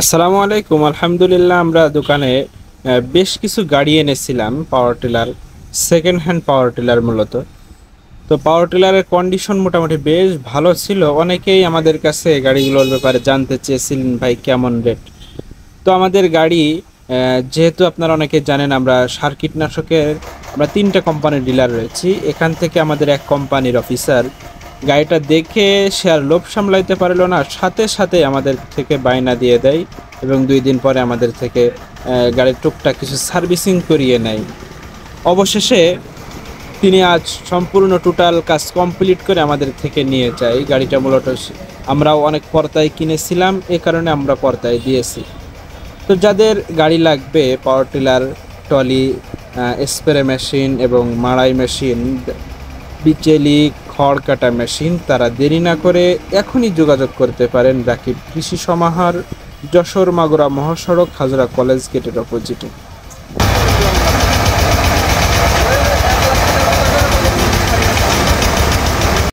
আসসালামু আলাইকুম। আলহামদুলিল্লাহ, আমরা দোকানে বেশ কিছু গাড়ি এনেছিলাম, power tiller, second hand power tiller মূলত। তো পাওয়ার টিলারের কন্ডিশন মোটামুটি বেশ ভালো ছিল। অনেকেই আমাদের কাছে গাড়িগুলোর ব্যাপারে জানতে চেয়েছিলেন, ভাই কেমন রেট। তো আমাদের গাড়ি, যেহেতু আপনারা অনেকে জানেন, আমরা সার কীটনাশকের আমরা 3টা কোম্পানির ডিলার রয়েছি। এখান থেকে আমাদের এক কোম্পানির অফিসার গাড়িটা দেখে সে আর লোভ সামলাইতে পারলো না, সাথে সাথে আমাদের থেকে বায়না দিয়ে দেয় এবং 2 দিন পরে আমাদের থেকে গাড়ির টুকটাক কিছু সার্ভিসিং করিয়ে নেয়। অবশেষে তিনি আজ সম্পূর্ণ টোটাল কাজ কমপ্লিট করে আমাদের থেকে নিয়ে যায় গাড়িটা। মূলত আমরাও অনেক পর্তায় কিনেছিলাম, এ কারণে আমরা পর্তায় দিয়েছি। তো যাদের গাড়ি লাগবে, power tiller, trolley, spray machine এবং মাড়াই মেশিন, বিচেলি, খড় কাটা মেশিন, তারা দেরি না করে এখনই যোগাযোগ করতে পারেন রাকিব কৃষি সমাহার, যশোর মাগুরা মহাসড়ক, হাজরা কলেজ গেটের অপোজিটে।